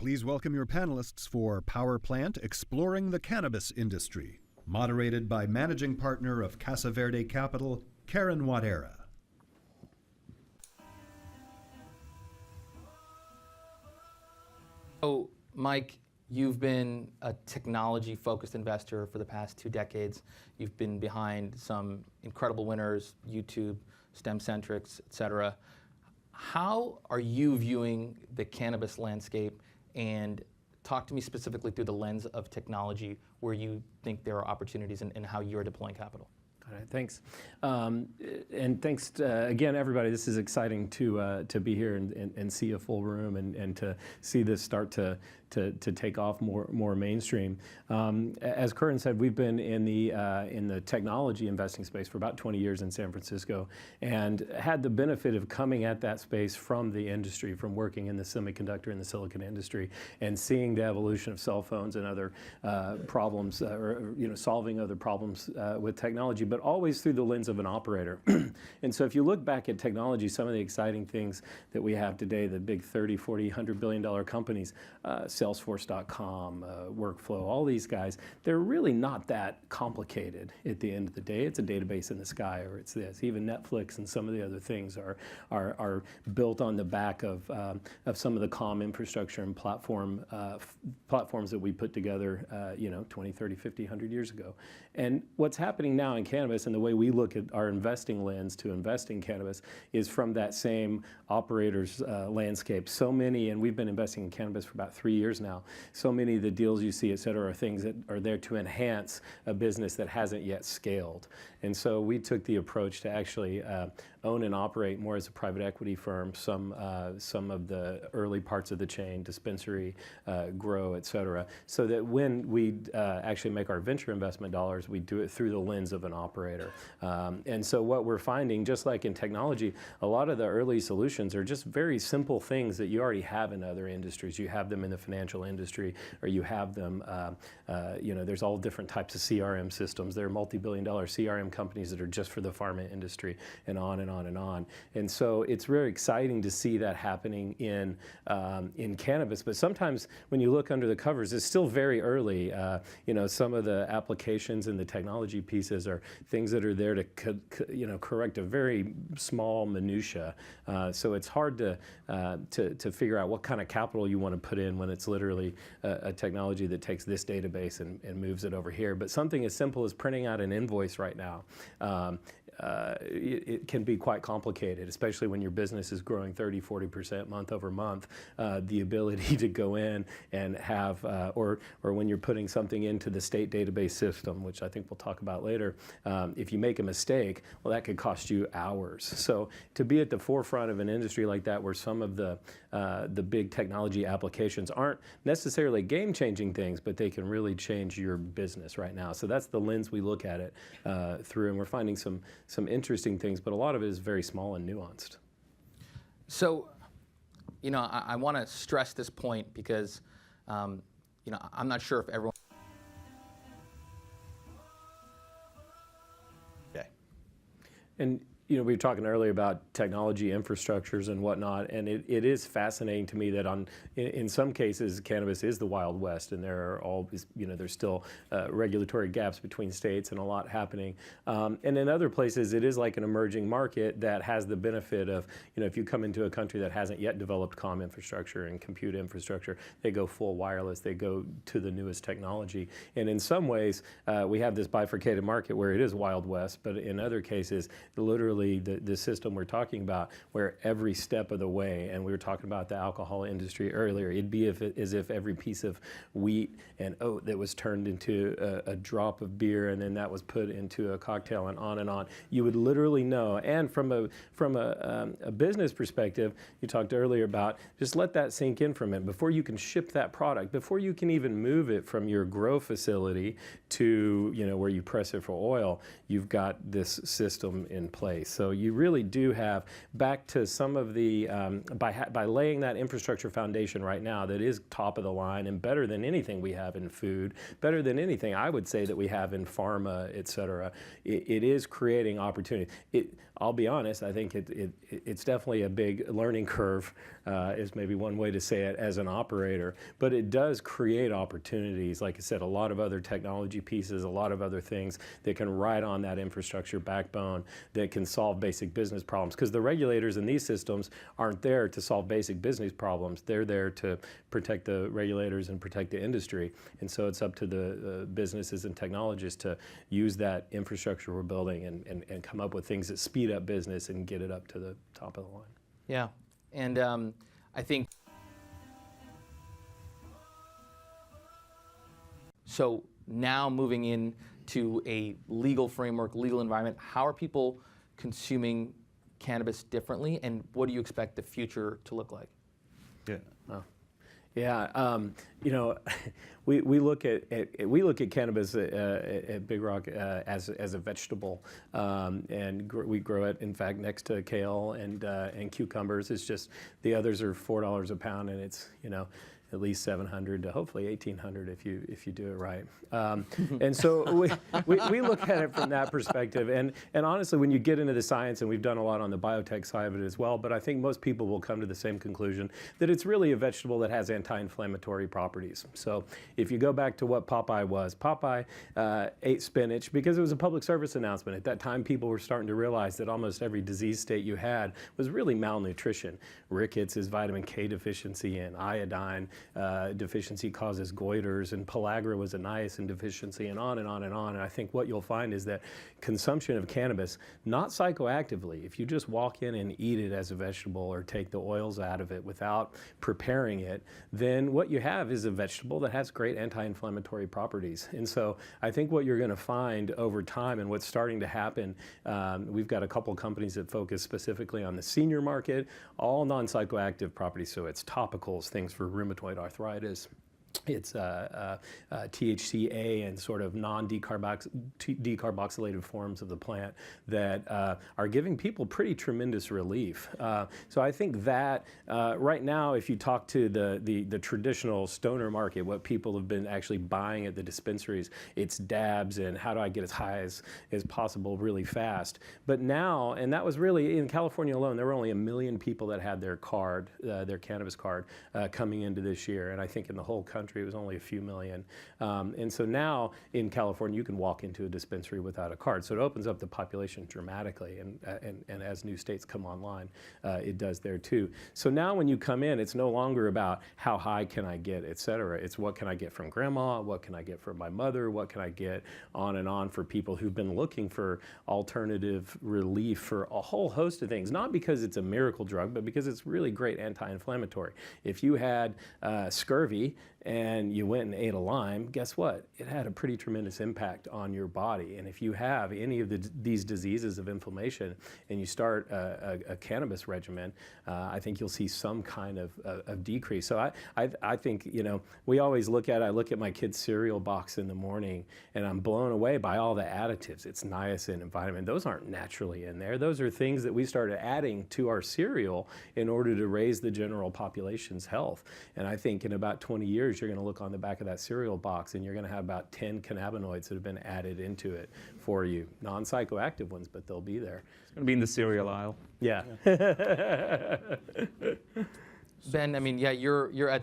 Please welcome your panelists for Power Plant Exploring the Cannabis Industry, moderated by Managing Partner of Casa Verde Capital, Karen Wadera. So, Mike, you've been a technology-focused investor for the past 2 decades. You've been behind some incredible winners, YouTube, StemCentrix, et cetera. How are you viewing the cannabis landscape? And talk to me specifically through the lens of technology, where you think there are opportunities and how you're deploying capital. All right, thanks. And thanks again, everybody. This is exciting to be here and see a full room and to see this start to take off more mainstream. As Curran said, we've been in the technology investing space for about 20 years in San Francisco, and had the benefit of coming at that space from the industry, from working in the semiconductor and the silicon industry, and seeing the evolution of cell phones and other problems, or solving other problems with technology, but always through the lens of an operator. And so if you look back at technology, some of the exciting things that we have today, the big 30, 40, $100 billion companies, Salesforce.com, Workflow, all these guys, they're really not that complicated at the end of the day. It's a database in the sky, or it's this. Even Netflix and some of the other things are built on the back of some of the comm infrastructure and platforms that we put together 20, 30, 50, 100 years ago. And what's happening now in cannabis, and the way we look at our investing lens to invest in cannabis, is from that same operator's landscape. So many, and we've been investing in cannabis for about 3 years now, so many of the deals you see, et cetera, are things that are there to enhance a business that hasn't yet scaled. And so we took the approach to actually own and operate more as a private equity firm some of the early parts of the chain, dispensary, grow, et cetera, so that when we actually make our venture investment dollars, we do it through the lens of an operator. And so what we're finding, just like in technology, a lot of the early solutions are just very simple things that you already have in other industries. You have them in the financial industry, or you have them, there's all different types of CRM systems. There are multi-billion-dollar CRM companies that are just for the pharma industry, and on and on and on. And so it's very exciting to see that happening in cannabis. But sometimes when you look under the covers, it's still very early. Some of the applications and the technology pieces are things that are there to correct a very small minutia. So it's hard to figure out what kind of capital you want to put in when it's literally a technology that takes this database and moves it over here. But something as simple as printing out an invoice right now, it can be quite complicated, especially when your business is growing 30, 40% month over month. The ability to go in and have, or when you're putting something into the state database system, which I think we'll talk about later, if you make a mistake, well, that could cost you hours. So to be at the forefront of an industry like that, where some of the big technology applications aren't necessarily game-changing things, but they can really change your business right now. So that's the lens we look at it through, and we're finding some interesting things, but a lot of it is very small and nuanced. So, I want to stress this point because, I'm not sure if everyone. Okay. And we were talking earlier about technology infrastructures and whatnot, and it is fascinating to me that in some cases cannabis is the Wild West, and there are always, there's still regulatory gaps between states and a lot happening. And in other places, it is like an emerging market that has the benefit of, if you come into a country that hasn't yet developed comm infrastructure and compute infrastructure, they go full wireless, they go to the newest technology. And in some ways, we have this bifurcated market where it is Wild West, but in other cases, literally the system we're talking about, where every step of the way, and we were talking about the alcohol industry earlier, it'd be as if every piece of wheat and oat that was turned into a drop of beer, and then that was put into a cocktail, and on, you would literally know. And from a business perspective, you talked earlier about, just let that sink in for a minute. Before you can ship that product, before you can even move it from your grow facility to where you press it for oil, you've got this system in place. place. So you really do have, back to some of the, by laying that infrastructure foundation right now that is top of the line and better than anything we have in food, better than anything I would say that we have in pharma, et cetera, it is creating opportunity. I'll be honest, I think it's definitely a big learning curve, is maybe one way to say it, as an operator, but it does create opportunities. Like I said, a lot of other technology pieces, a lot of other things that can ride on that infrastructure backbone that can solve basic business problems. Because the regulators in these systems aren't there to solve basic business problems. They're there to protect the regulators and protect the industry. And so it's up to the businesses and technologists to use that infrastructure we're building and come up with things that speed up business and get it up to the top of the line. Yeah, and I think, so now moving into a legal framework, legal environment, how are people consuming cannabis differently, and what do you expect the future to look like? Yeah. Oh. Yeah, you know, we look at cannabis at Big Rock as a vegetable, and we grow it, in fact, next to kale and cucumbers. It's just the others are $4 a pound, and it's, you know, at least 700 to hopefully 1,800 if you do it right. And so we look at it from that perspective. And honestly, when you get into the science, and we've done a lot on the biotech side of it as well, but I think most people will come to the same conclusion that it's really a vegetable that has anti-inflammatory properties. So if you go back to what Popeye was, Popeye ate spinach because it was a public service announcement. At that time, people were starting to realize that almost every disease state you had was really malnutrition. Rickets is vitamin K deficiency, and iodine deficiency causes goiters, and pellagra was a niacin deficiency, and on and on and on. And I think what you'll find is that consumption of cannabis, not psychoactively, if you just walk in and eat it as a vegetable or take the oils out of it without preparing it, then what you have is a vegetable that has great anti-inflammatory properties. And so I think what you're going to find over time, and what's starting to happen, we've got a couple companies that focus specifically on the senior market, all non-psychoactive properties. So it's topicals, things for rheumatoid arthritis. It's THCA and sort of non-decarboxylated forms of the plant that are giving people pretty tremendous relief. So I think that right now, if you talk to the traditional stoner market, what people have been actually buying at the dispensaries, it's dabs and how do I get as high as possible really fast. But now, and that was really, in California alone, there were only 1 million people that had their card, their cannabis card, coming into this year. And I think in the whole country, it was only a few million. And so now in California, you can walk into a dispensary without a card. So it opens up the population dramatically. And as new states come online, it does there too. So now when you come in, it's no longer about how high can I get, et cetera. It's what can I get from grandma? What can I get from my mother? What can I get on and on for people who've been looking for alternative relief for a whole host of things. Not because it's a miracle drug, but because it's really great anti-inflammatory. If you had scurvy and you went and ate a lime, guess what? It had a pretty tremendous impact on your body. And if you have any of these diseases of inflammation and you start a cannabis regimen, I think you'll see some kind of decrease. So I think, you know, we always I look at my kid's cereal box in the morning and I'm blown away by all the additives. It's niacin and vitamin. Those aren't naturally in there. Those are things that we started adding to our cereal in order to raise the general population's health. And I think in about 20 years, you're going to look on the back of that cereal box and you're going to have about 10 cannabinoids that have been added into it for you. Non-psychoactive ones, but they'll be there. It's going to be in the cereal aisle. Yeah. Ben, I mean, yeah, you're at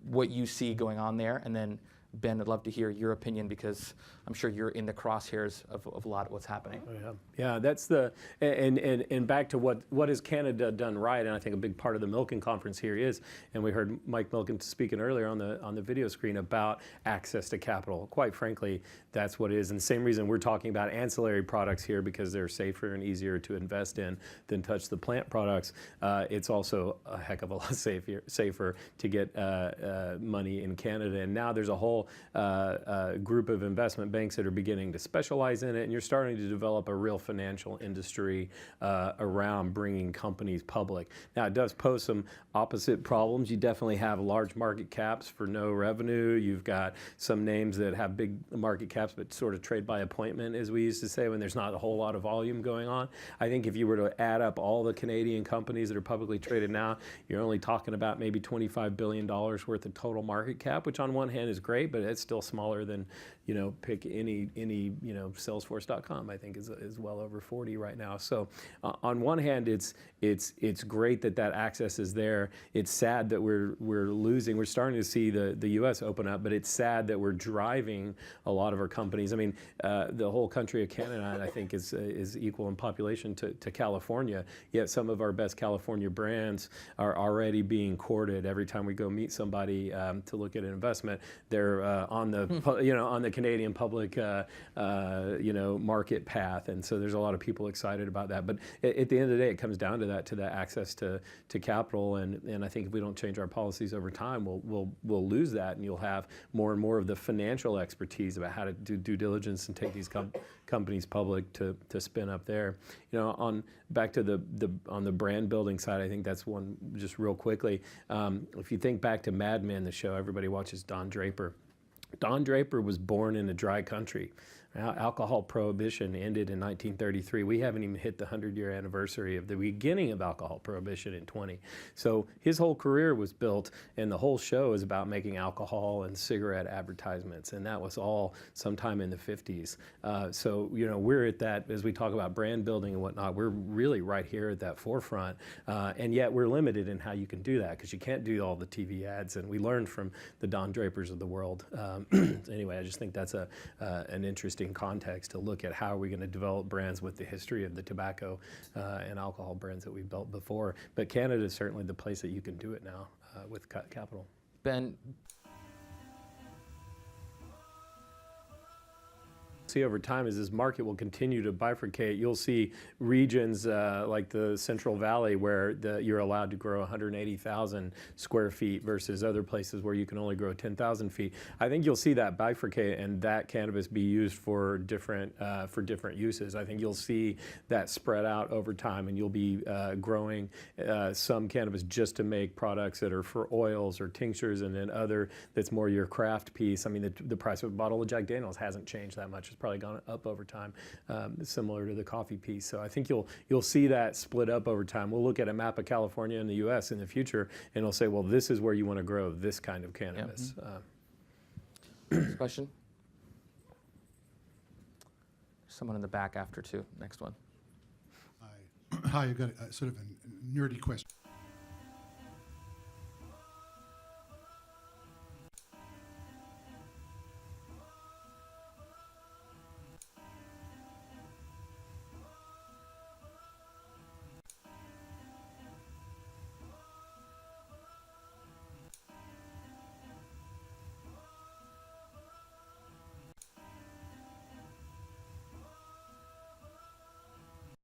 what you see going on there, and then Ben, I'd love to hear your opinion because I'm sure you're in the crosshairs of a lot of what's happening. Oh, yeah, that's the, and back to what has Canada done right, and I think a big part of the Milken conference here is, and we heard Mike Milken speaking earlier on the video screen about access to capital. Quite frankly, that's what it is, and the same reason we're talking about ancillary products here because they're safer and easier to invest in than touch the plant products. It's also a heck of a lot safer to get money in Canada, and now there's a whole whole group of investment banks that are beginning to specialize in it, and you're starting to develop a real financial industry around bringing companies public. Now, it does pose some opposite problems. You definitely have large market caps for no revenue. You've got some names that have big market caps but sort of trade by appointment, as we used to say, when there's not a whole lot of volume going on. I think if you were to add up all the Canadian companies that are publicly traded now, you're only talking about maybe $25 billion worth of total market cap, which on one hand is great, but it's still smaller than, pick any Salesforce.com, I think is well over 40 right now. So on one hand, it's great that access is there. It's sad that we're losing. We're starting to see the U.S. open up, but it's sad that we're driving a lot of our companies. I mean, the whole country of Canada, I think, is equal in population to California. Yet some of our best California brands are already being courted. Every time we go meet somebody to look at an investment, they're on the Canadian public market path, and so there's a lot of people excited about that. But at the end of the day, it comes down to that access to capital, and I think if we don't change our policies over time, we'll lose that, and you'll have more and more of the financial expertise about how to do due diligence and take these companies public to spin up there. Back to on the brand building side, I think that's one, just real quickly. If you think back to Mad Men, the show everybody watches, Don Draper. Don Draper was born in a dry country. Alcohol prohibition ended in 1933. We haven't even hit the 100-year anniversary of the beginning of alcohol prohibition in 20. So his whole career was built, and the whole show is about making alcohol and cigarette advertisements, and that was all sometime in the 50s. So we're at that, as we talk about brand building and whatnot, we're really right here at that forefront, and yet we're limited in how you can do that because you can't do all the TV ads, and we learned from the Don Drapers of the world. Anyway, I just think that's an interesting context to look at how are we going to develop brands with the history of the tobacco and alcohol brands that we've built before. But Canada is certainly the place that you can do it now with capital. Ben, see over time as this market will continue to bifurcate, you'll see regions like the Central Valley where you're allowed to grow 180,000 square feet versus other places where you can only grow 10,000 feet. I think you'll see that bifurcate and that cannabis be used for different uses. I think you'll see that spread out over time, and you'll be growing some cannabis just to make products that are for oils or tinctures, and then other that's more your craft piece. I mean, the price of a bottle of Jack Daniels hasn't changed that much. It's probably gone up over time, similar to the coffee piece. So I think you'll see that split up over time. We'll look at a map of California and the U.S. in the future, and it'll say, well, this is where you want to grow this kind of cannabis. Yep. Next question. Someone in the back after too. Next one. Hi, I've got a sort of a nerdy question.